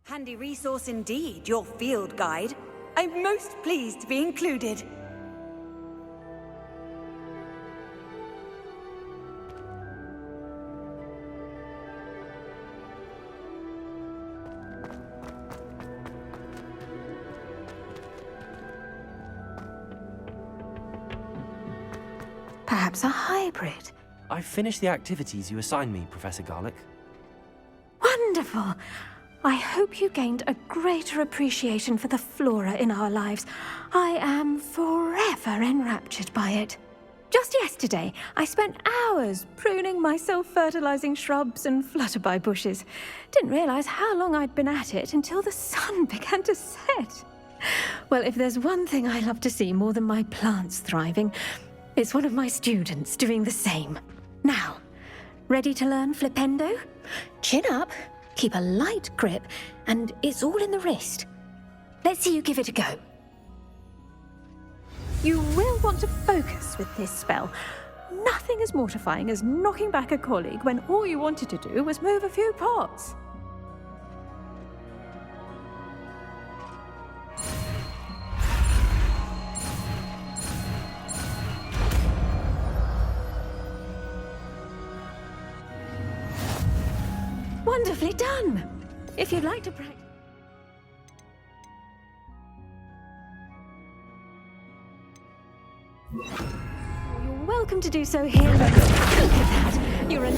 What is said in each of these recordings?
Handy resource indeed, your field guide. I'm most pleased to be included. Perhaps a hybrid. I've finished the activities you assigned me, Professor Garlick. Wonderful! I hope you gained a greater appreciation for the flora in our lives. I am forever enraptured by it. Just yesterday, I spent hours pruning my self-fertilizing shrubs and flutterby bushes. Didn't realize how long I'd been at it until the sun began to set. Well, if there's one thing I love to see more than my plants thriving, it's one of my students doing the same. Now, ready to learn Flipendo? Chin up, keep a light grip, and it's all in the wrist. Let's see you give it a go. You will want to focus with this spell. Nothing as mortifying as knocking back a colleague when all you wanted to do was move a few pots. Wonderfully done! If you'd like to practice... You're welcome to do so here. Look at that! You're a...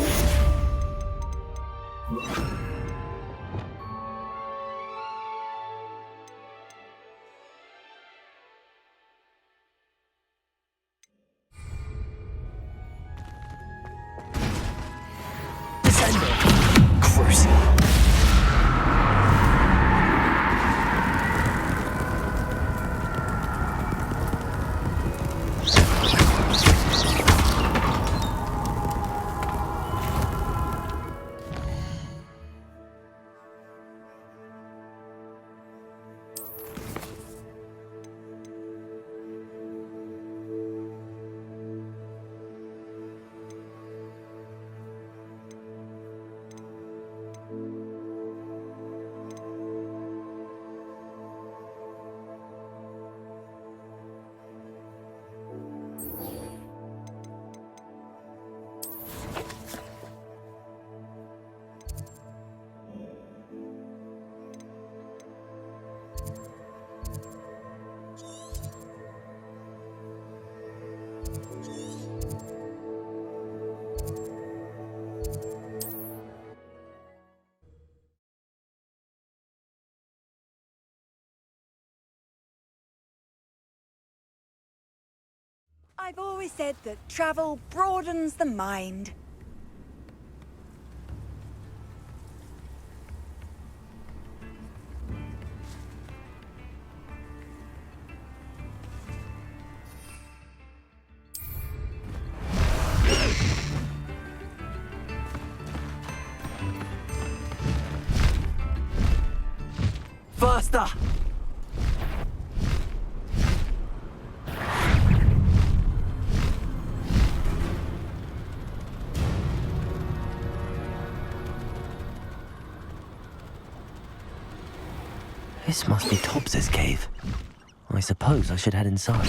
I've always said that travel broadens the mind. Faster! This must be Tobbs's cave. I suppose I should head inside.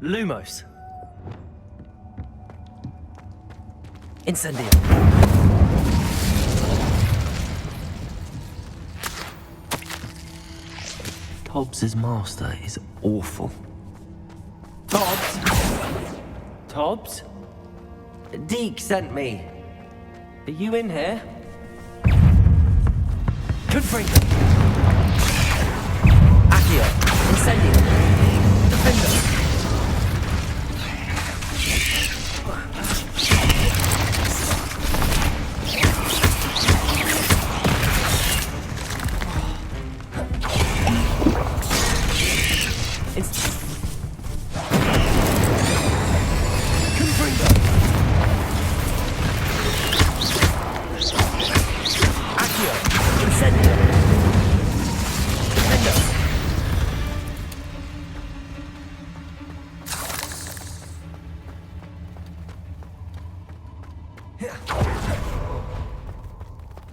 Lumos. Incendio. Tobbs' master is awful. Tobbs? Tobbs? Deke sent me. Are you in here? Confringo. Accio. Incendio. Defender.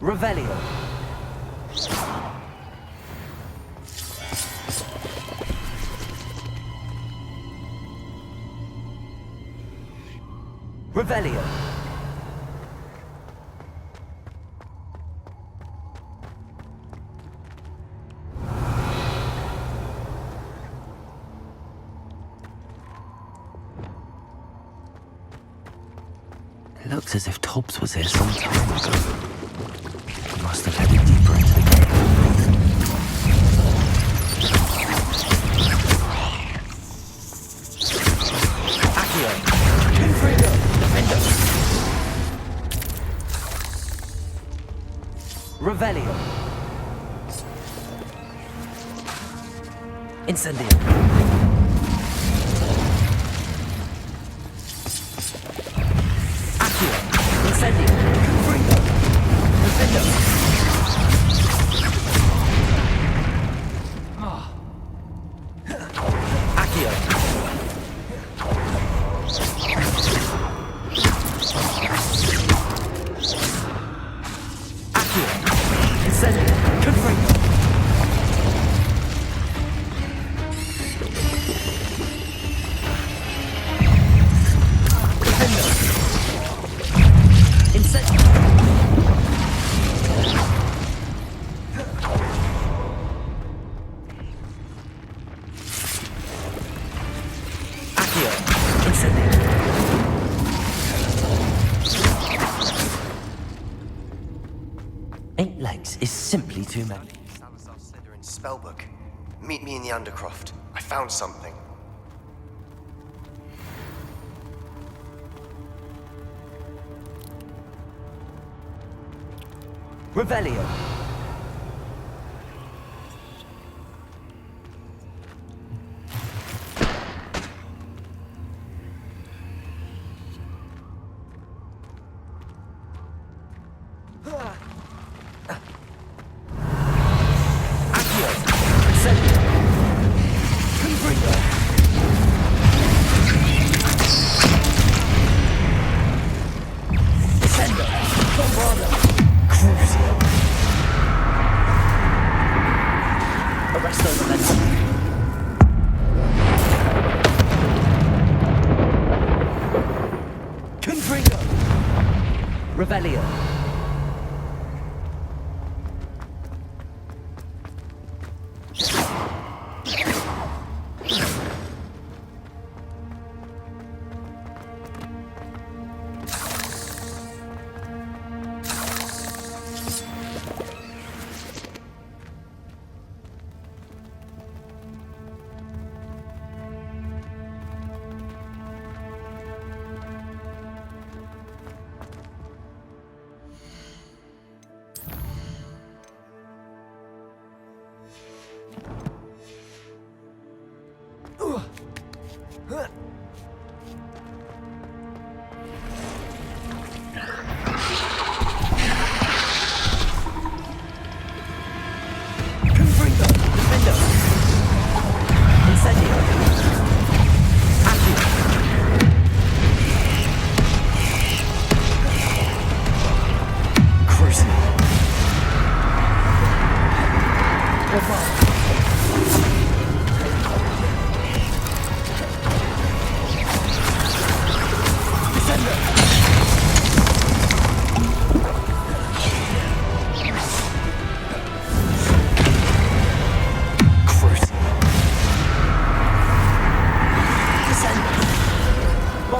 Revelio. Revelio. It looks as if Tobbs was here some time ago. He must have headed deeper into the cave. Accio. Confringo. Defender. Revelio. Incendio. Accio. Incendio. Confringo. Defender. Accio. Accio. Incendio. Confringo. Defender. Incendio. Accio. Incendio. Eight legs is simply too many. Salazar's Slytherin spellbook. Meet me in the Undercroft. I found something. Revelio. Accio. Incendio. Confringo. Descendo. Bombarda. Crucio. Arresto Momentum. Confringo. Revelio.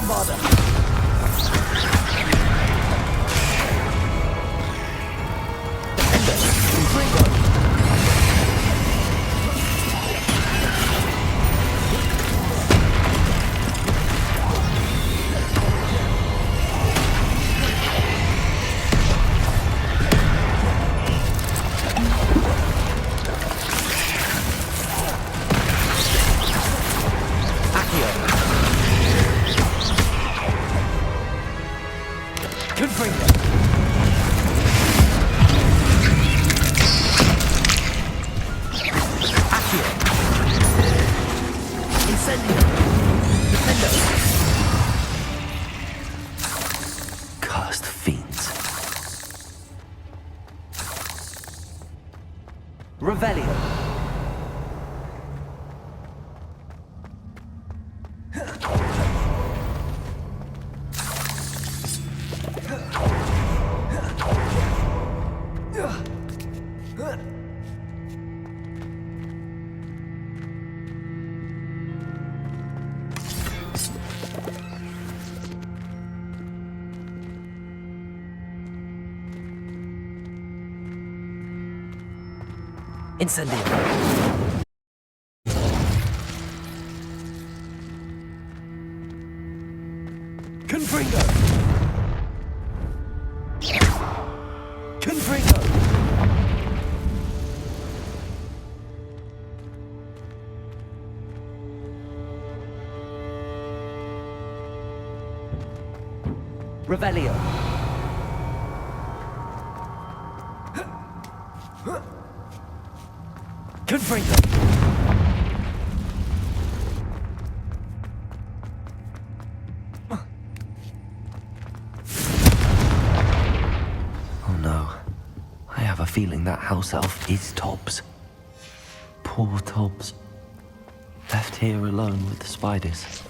Bombarder! Cursed fiends. Revelio. Incendio. Confringo. Confringo. Revelio. Confringo. Oh no. I have a feeling that house elf is Tobbs. Poor Tobbs. Left here alone with the spiders.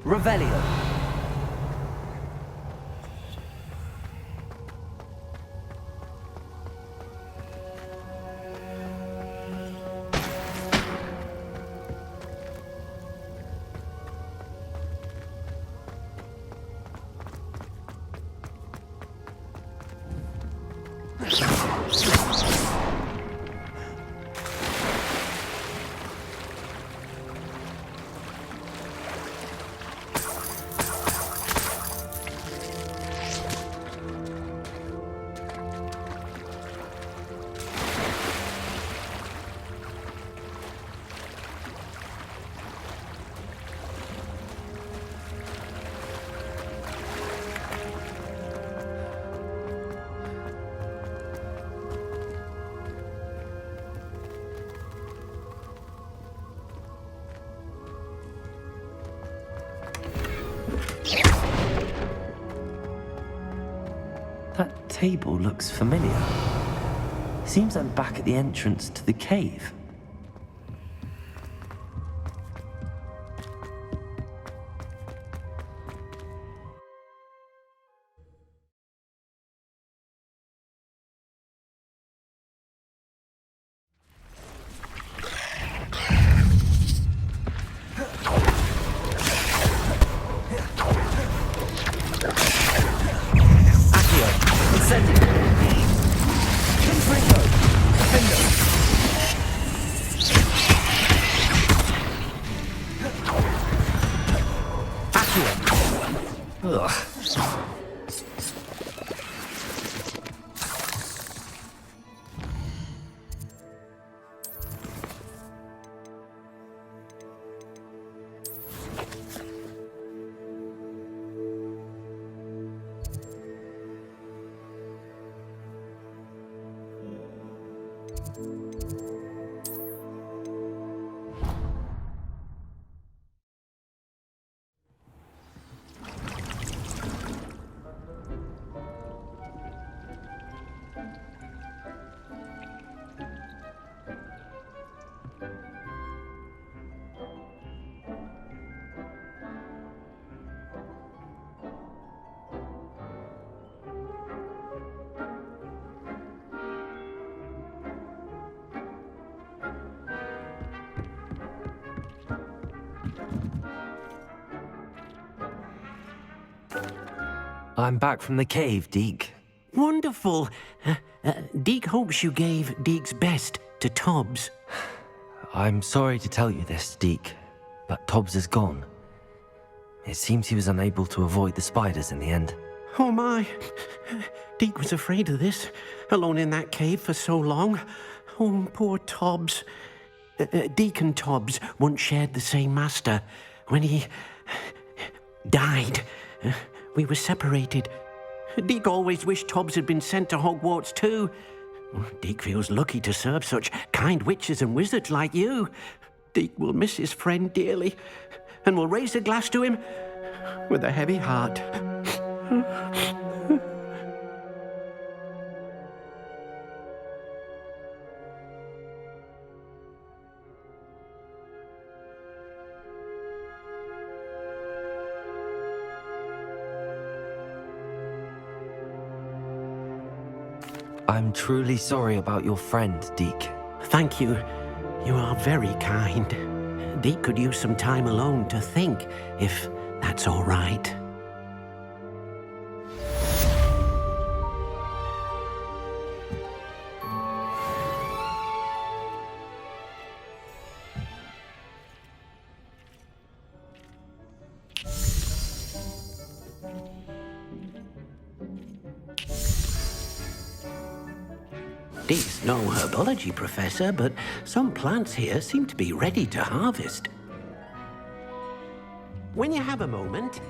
Revelio. That table looks familiar. Seems I'm back at the entrance to the cave. I'm back from the cave, Deke. Wonderful. Deke hopes you gave Deke's best to Tobbs. I'm sorry to tell you this, Deke, but Tobbs is gone. It seems he was unable to avoid the spiders in the end. Oh my. Deke was afraid of this, alone in that cave for so long. Oh, poor Tobbs. Deke and Tobbs once shared the same master. When he died, we were separated. Deke always wished Tobbs had been sent to Hogwarts too. Deke feels lucky to serve such kind witches and wizards like you. Deke will miss his friend dearly, and will raise a glass to him with a heavy heart. I'm truly sorry about your friend, Deke. Thank you. You are very kind. Deke could use some time alone to think, if that's all right. Deke's no herbology professor, but some plants here seem to be ready to harvest. When you have a moment,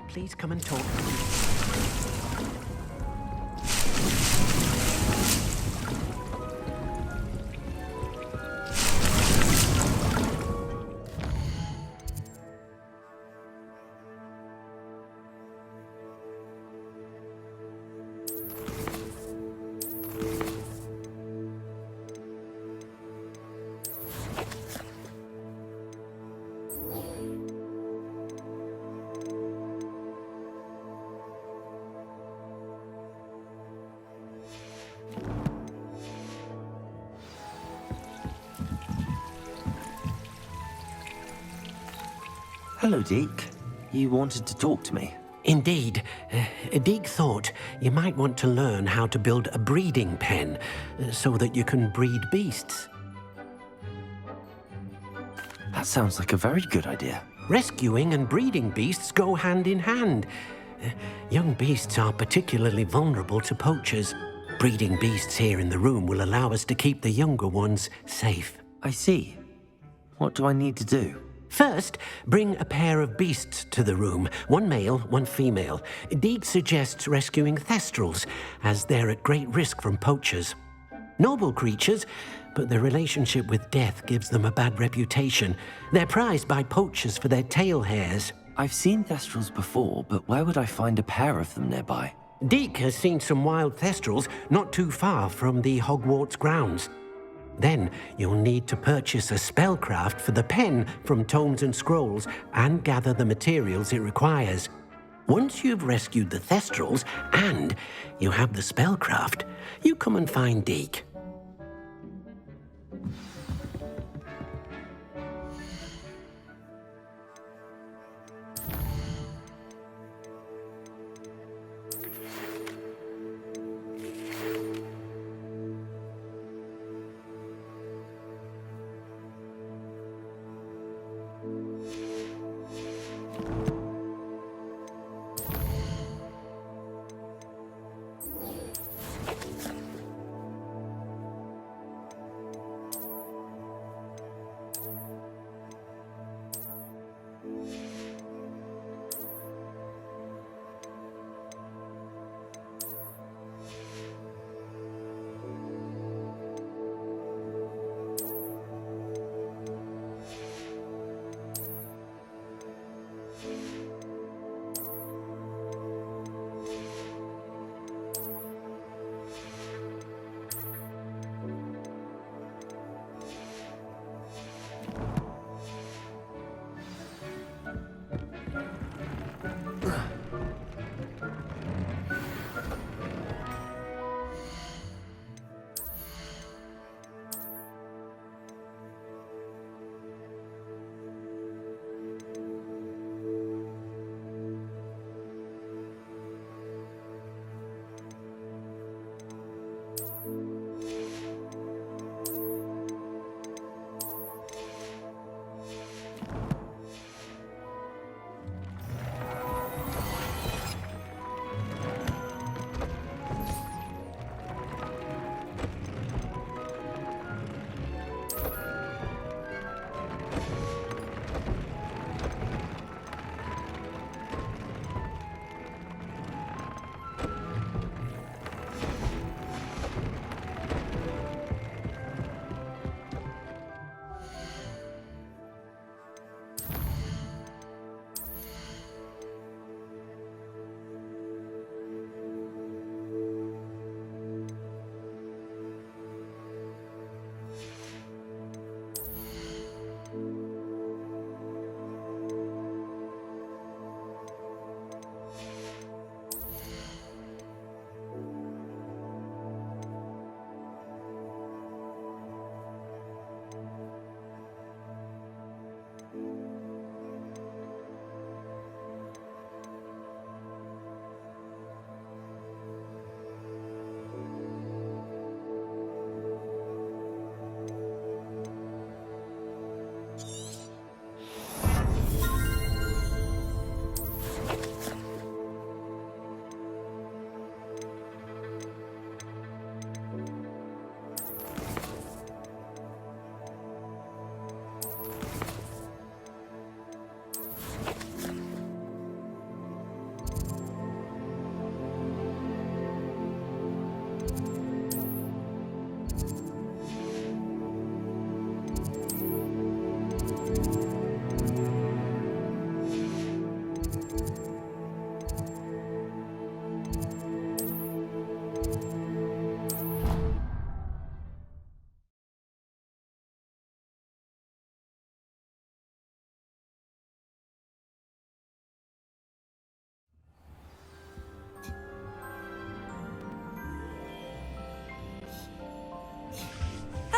please come and talk to me. Hello, Deke. You wanted to talk to me? Indeed. Deke thought you might want to learn how to build a breeding pen so that you can breed beasts. That sounds like a very good idea. Rescuing and breeding beasts go hand in hand. Young beasts are particularly vulnerable to poachers. Breeding beasts here in the room will allow us to keep the younger ones safe. I see. What do I need to do? First, bring a pair of beasts to the room. One male, one female. Deke suggests rescuing thestrals, as they're at great risk from poachers. Noble creatures, but their relationship with death gives them a bad reputation. They're prized by poachers for their tail hairs. I've seen thestrals before, but where would I find a pair of them nearby? Deke has seen some wild thestrals not too far from the Hogwarts grounds. Then you'll need to purchase a spellcraft for the pen from Tomes and Scrolls and gather the materials it requires. Once you've rescued the thestrals and you have the spellcraft, you come and find Deke.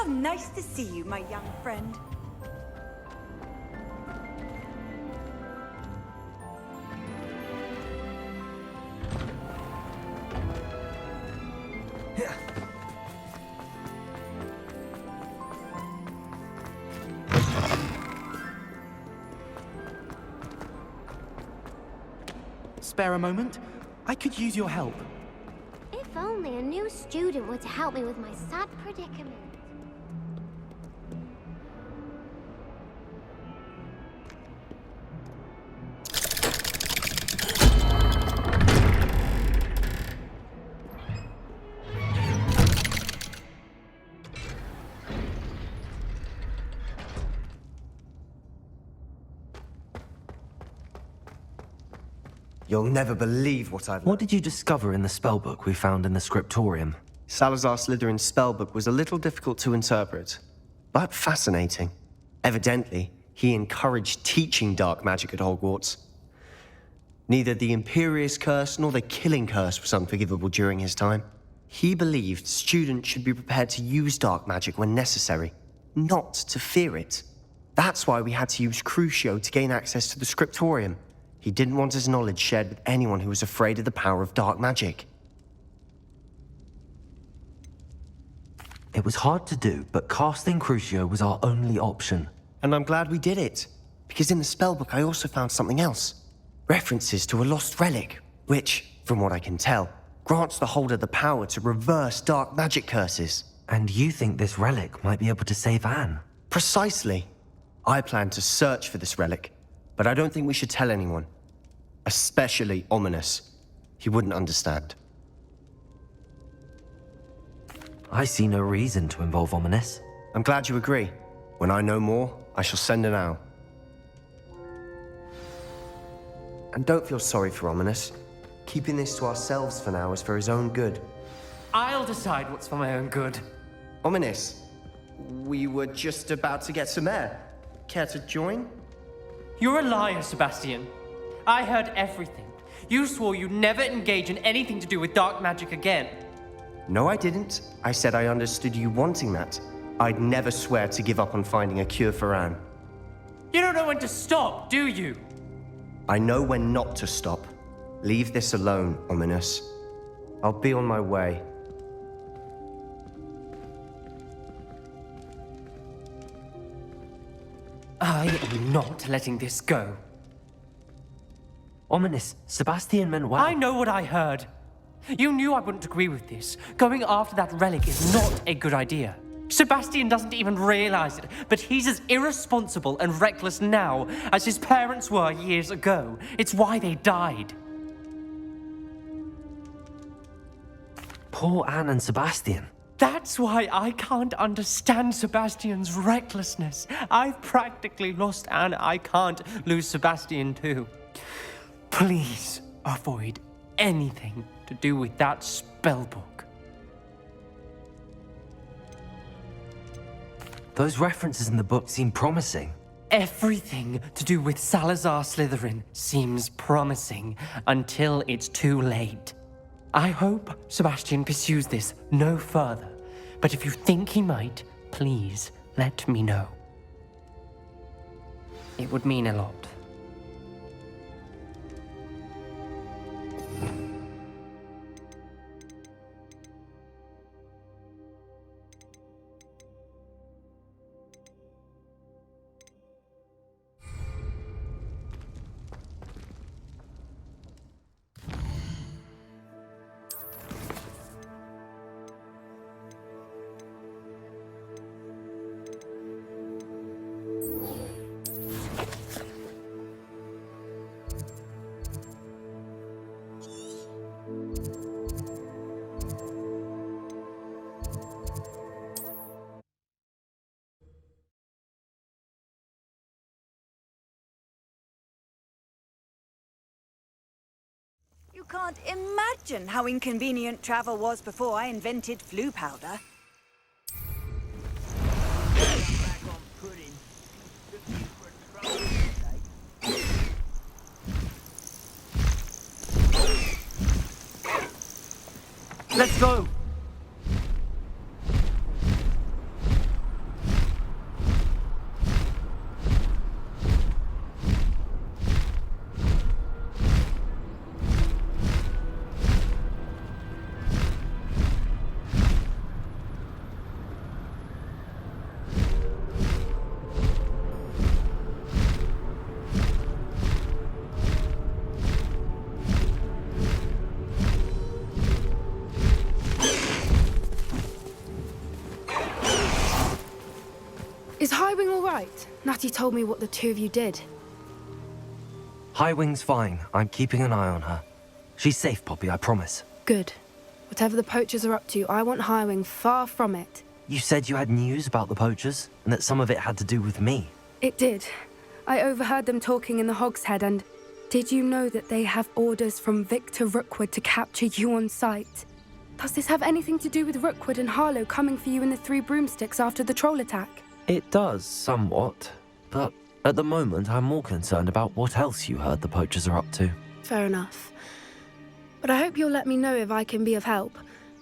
How nice to see you, my young friend. Spare a moment? I could use your help. If only a new student were to help me with my sad predicament. You'll never believe what I've learned. What did you discover in the spellbook we found in the scriptorium? Salazar Slytherin's spellbook was a little difficult to interpret, but fascinating. Evidently, he encouraged teaching dark magic at Hogwarts. Neither the Imperious Curse nor the Killing Curse was unforgivable during his time. He believed students should be prepared to use dark magic when necessary, not to fear it. That's why we had to use Crucio to gain access to the scriptorium. He didn't want his knowledge shared with anyone who was afraid of the power of dark magic. It was hard to do, but casting Crucio was our only option. And I'm glad we did it, because in the spellbook I also found something else. References to a lost relic, which, from what I can tell, grants the holder the power to reverse dark magic curses. And you think this relic might be able to save Anne? Precisely. I plan to search for this relic, but I don't think we should tell anyone. Especially Ominous. He wouldn't understand. I see no reason to involve Ominous. I'm glad you agree. When I know more, I shall send an owl. And don't feel sorry for Ominous. Keeping this to ourselves for now is for his own good. I'll decide what's for my own good. Ominous, we were just about to get some air. Care to join? You're a liar, Sebastian. I heard everything. You swore you'd never engage in anything to do with dark magic again. No, I didn't. I said I understood you wanting that. I'd never swear to give up on finding a cure for Anne. You don't know when to stop, do you? I know when not to stop. Leave this alone, Ominous. I'll be on my way. I am not letting this go. Ominous, Sebastian meant well. I know what I heard. You knew I wouldn't agree with this. Going after that relic is not a good idea. Sebastian doesn't even realize it, but he's as irresponsible and reckless now as his parents were years ago. It's why they died. Poor Anne and Sebastian. That's why I can't understand Sebastian's recklessness. I've practically lost Anne. I can't lose Sebastian too. Please avoid anything to do with that spellbook. Those references in the book seem promising. Everything to do with Salazar Slytherin seems promising until it's too late. I hope Sebastian pursues this no further, but if you think he might, please let me know. It would mean a lot. You can't imagine how inconvenient travel was before I invented flu powder. Let's go! Is Highwing all right? Natty told me what the two of you did. Highwing's fine. I'm keeping an eye on her. She's safe, Poppy, I promise. Good. Whatever the poachers are up to, I want Highwing far from it. You said you had news about the poachers, and that some of it had to do with me. It did. I overheard them talking in the Hogshead, and did you know that they have orders from Victor Rookwood to capture you on sight? Does this have anything to do with Rookwood and Harlow coming for you in the Three Broomsticks after the troll attack? It does, somewhat. But at the moment, I'm more concerned about what else you heard the poachers are up to. Fair enough. But I hope you'll let me know if I can be of help,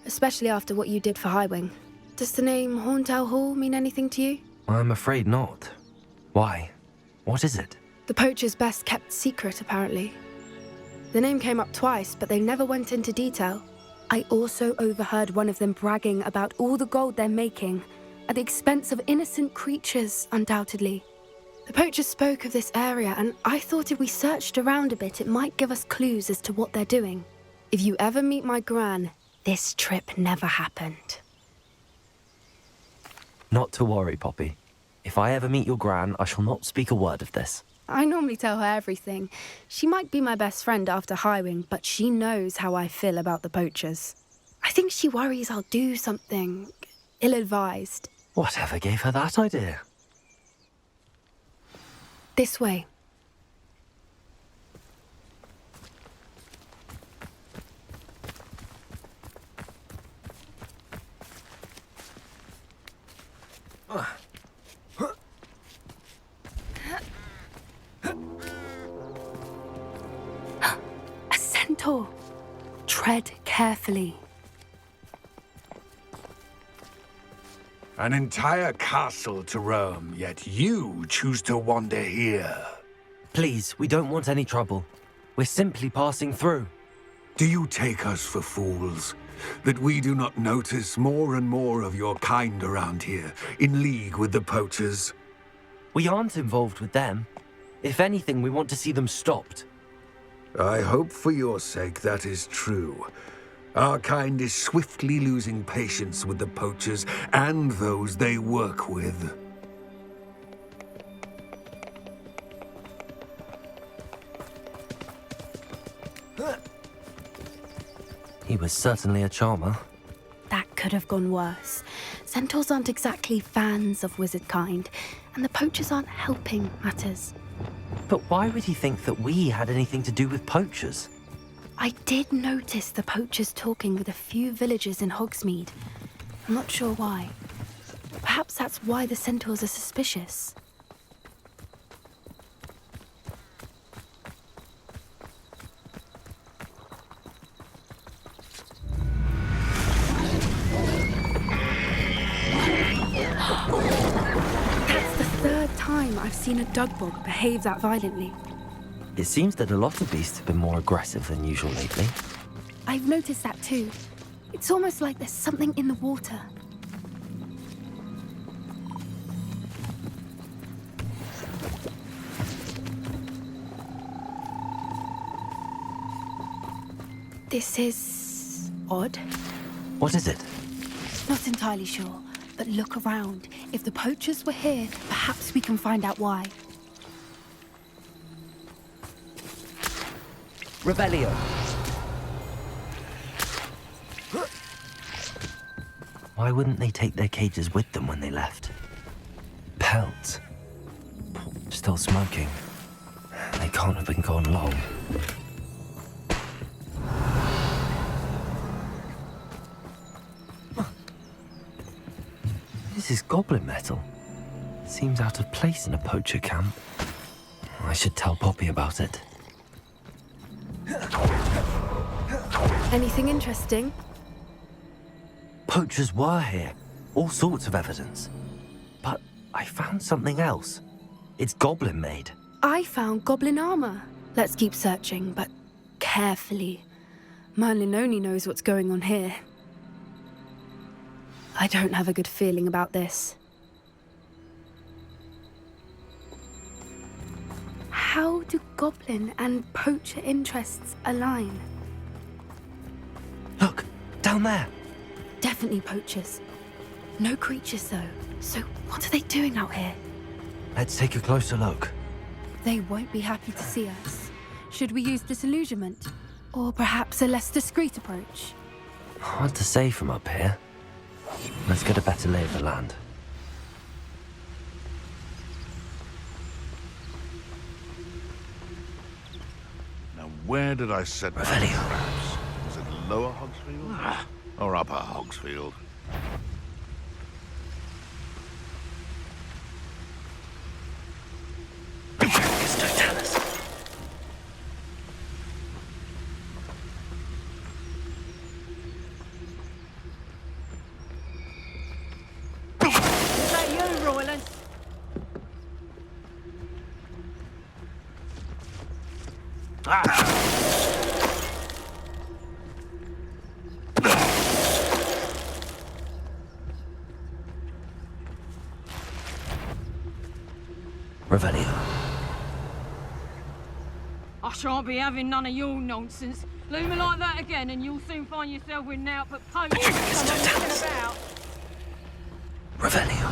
especially after what you did for Highwing. Does the name Horntail Hall mean anything to you? I'm afraid not. Why? What is it? The poacher's best kept secret, apparently. The name came up twice, but they never went into detail. I also overheard one of them bragging about all the gold they're making, at the expense of innocent creatures, undoubtedly. The poachers spoke of this area, and I thought if we searched around a bit, it might give us clues as to what they're doing. If you ever meet my gran, this trip never happened. Not to worry, Poppy. If I ever meet your gran, I shall not speak a word of this. I normally tell her everything. She might be my best friend after Highwing, but she knows how I feel about the poachers. I think she worries I'll do something ill-advised. Whatever gave her that idea? This way. A centaur. Tread carefully. An entire castle to roam, yet you choose to wander here. Please, we don't want any trouble. We're simply passing through. Do you take us for fools? That we do not notice more and more of your kind around here, in league with the poachers? We aren't involved with them. If anything, we want to see them stopped. I hope for your sake that is true. Our kind is swiftly losing patience with the poachers and those they work with. He was certainly a charmer. That could have gone worse. Centaurs aren't exactly fans of wizard kind, and the poachers aren't helping matters. But why would he think that we had anything to do with poachers? I did notice the poachers talking with a few villagers in Hogsmeade. I'm not sure why. Perhaps that's why the centaurs are suspicious. That's the third time I've seen a dugbog behave that violently. It seems that a lot of beasts have been more aggressive than usual lately. I've noticed that too. It's almost like there's something in the water. This is odd. What is it? Not entirely sure, but look around. If the poachers were here, perhaps we can find out why. Revelio. Why wouldn't they take their cages with them when they left? Pelts. Still smoking. They can't have been gone long. This is goblin metal. Seems out of place in a poacher camp. I should tell Poppy about it. Anything interesting? Poachers were here. All sorts of evidence. But I found something else. It's goblin made. I found goblin armor. Let's keep searching, but carefully. Merlin only knows what's going on here. I don't have a good feeling about this. How do goblin and poacher interests align? Look, down there. Definitely poachers. No creatures, though. So what are they doing out here? Let's take a closer look. They won't be happy to see us. Should we use disillusionment? Or perhaps a less discreet approach? Hard to say from up here. Let's get a better lay of the land. Now, where did I set my Revelio. traps? Was it Lower Hogsfield? Or Upper Hogsfield? Is that you, Royland? Revelio. I shan't be having none of your nonsense. Leave me like that again and you'll soon find yourself with an output post about. Revelio.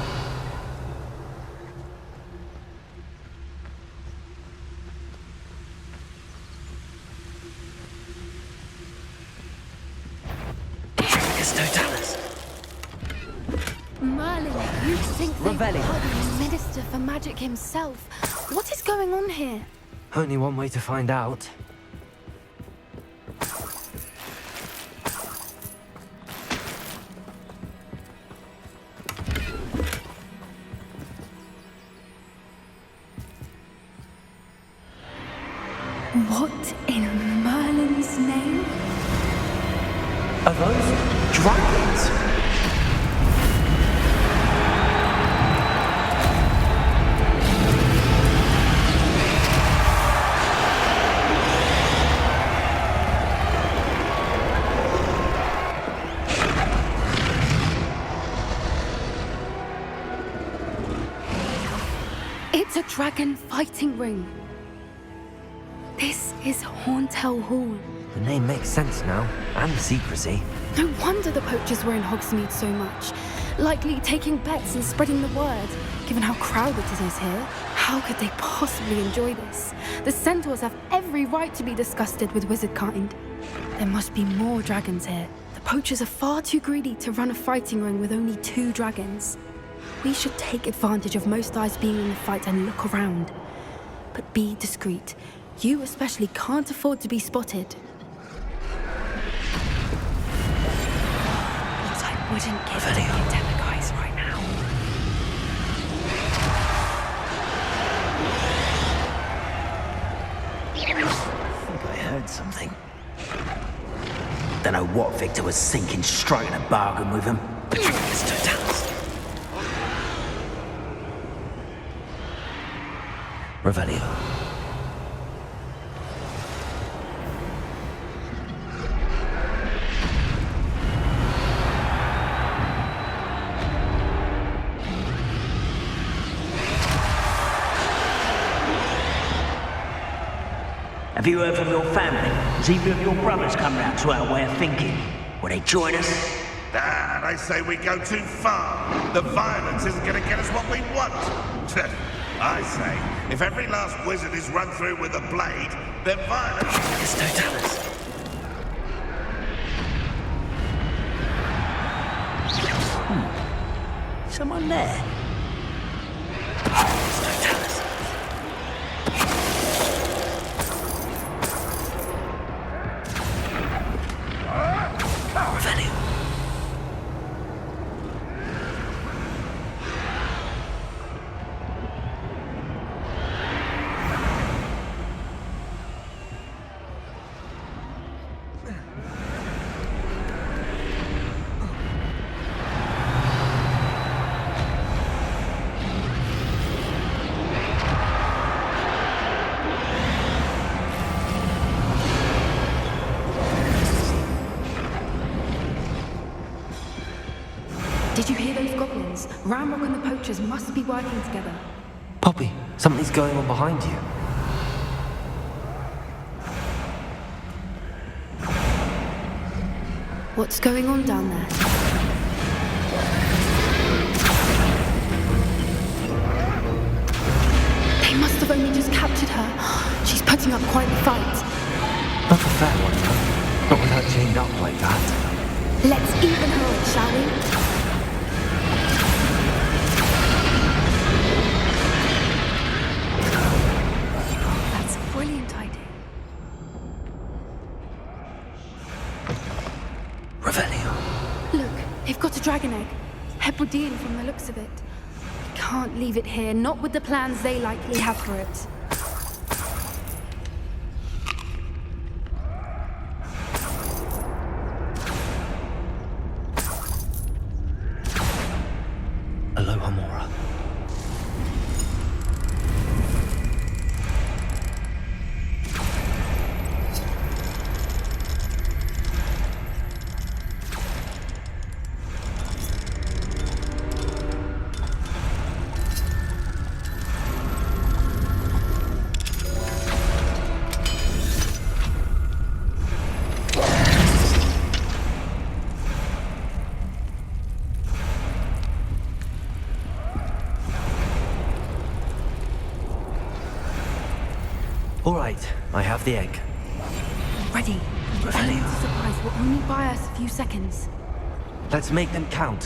Merlin, you think they Revelio. are the Minister for Magic himself? What is going on here? Only one way to find out. What in Merlin's name? Are those dragons? It's a dragon fighting ring. This is Hauntel Hall. The name makes sense now, and the secrecy. No wonder the poachers were in Hogsmeade so much. Likely taking bets and spreading the word, given how crowded it is here. How could they possibly enjoy this? The centaurs have every right to be disgusted with wizard kind. There must be more dragons here. The poachers are far too greedy to run a fighting ring with only 2 dragons. We should take advantage of most eyes being in the fight and look around. But be discreet. You especially can't afford to be spotted. What I wouldn't give to the endemic eyes right now. I think I heard something. Don't know what Victor was thinking, striking a bargain with him. Revelio. Have you heard from your family? Has either of your brothers come round to our way of thinking? Will they join us? Dad, I say we go too far. The violence isn't going to get us what we want. I say, if every last wizard is run through with a blade, then violence... Someone there? Did you hear those goblins? Ramrock and the poachers must be working together. Poppy, something's going on behind you. What's going on down there? putting up quite the fight. Not a fair one, though. Not with her chained up like that. Let's even her up, shall we? That's a brilliant idea. Revelio. Look, they've got a dragon egg. Hebridean from the looks of it. Can't leave it here, not with the plans they likely have for it. Aloha Mora. All right, I have the egg. Ready. The element of surprise will only buy us a few seconds. Let's make them count.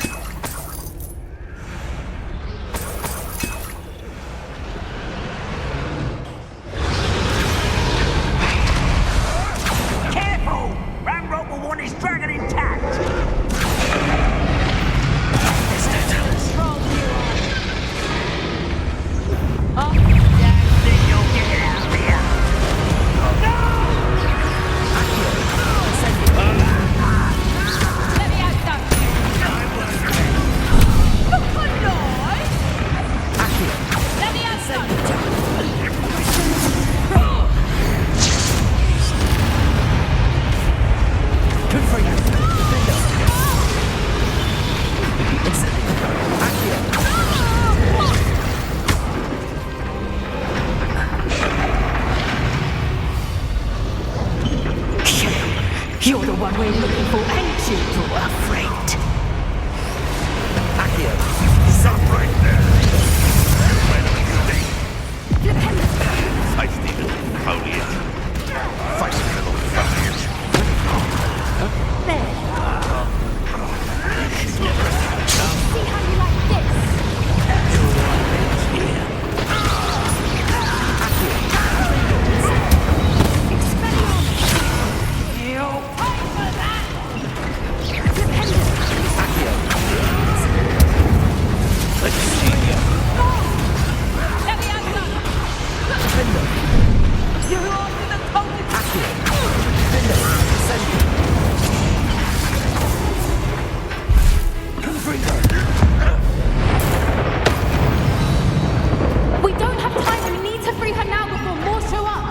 Careful! Ramrock will want his dragon intact! You're the one we're looking for, ain't you? You're afraid. Accio. Stop right there! Fight, Stephen. Holy it. Fight, little fuckers. There. See how you like We don't have time. We need to free her now before more show up.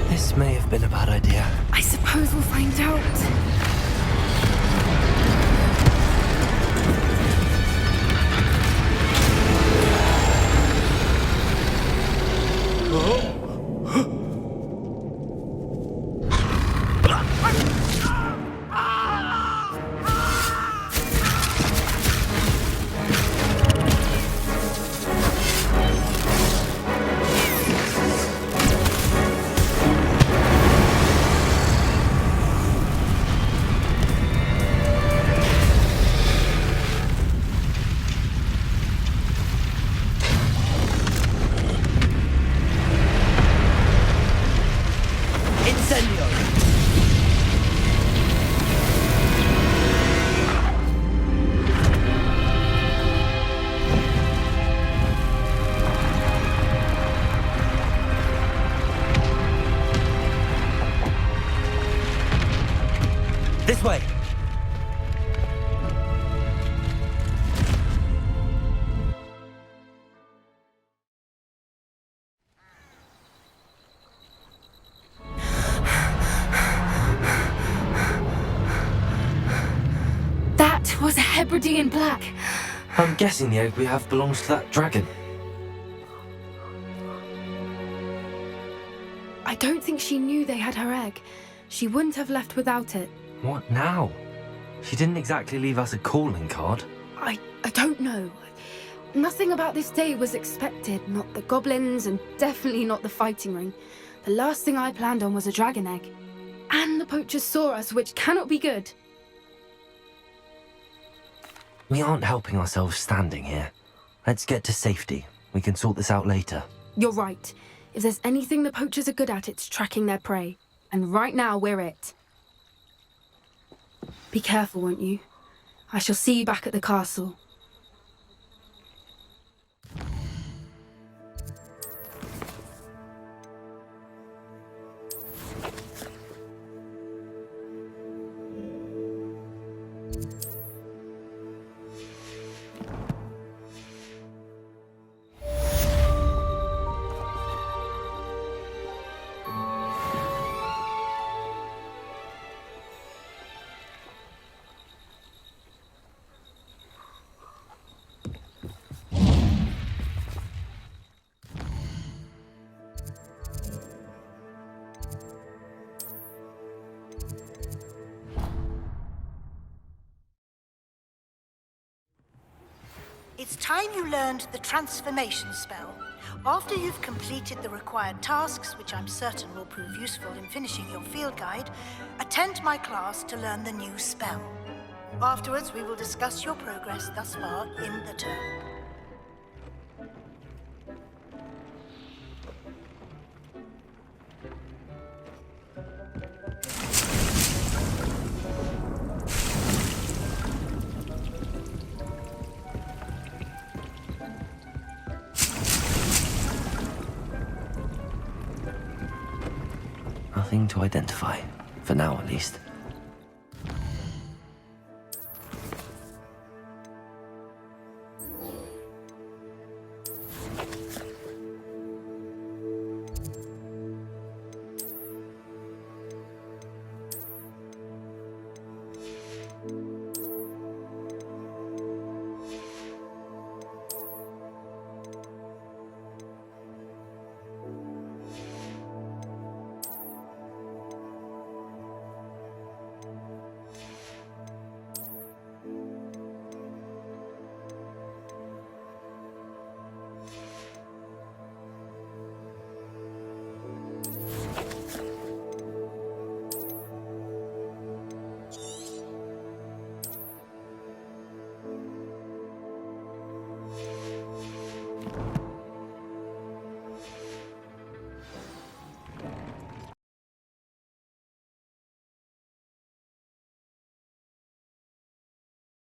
This may have been a bad idea. I suppose we'll find out. This way. That was a Hebridean black. I'm guessing the egg we have belongs to that dragon. I don't think she knew they had her egg. She wouldn't have left without it. What now? She didn't exactly leave us a calling card. I don't know. Nothing about this day was expected. Not the goblins, and definitely not the fighting ring. The last thing I planned on was a dragon egg. And the poachers saw us, which cannot be good. We aren't helping ourselves standing here. Let's get to safety. We can sort this out later. You're right. If there's anything the poachers are good at, it's tracking their prey. And right now, we're it. Be careful, won't you? I shall see you back at the castle. It's time you learned the transformation spell. After you've completed the required tasks, which I'm certain will prove useful in finishing your field guide, attend my class to learn the new spell. Afterwards, we will discuss your progress thus far in the term. Nothing to identify, for now at least.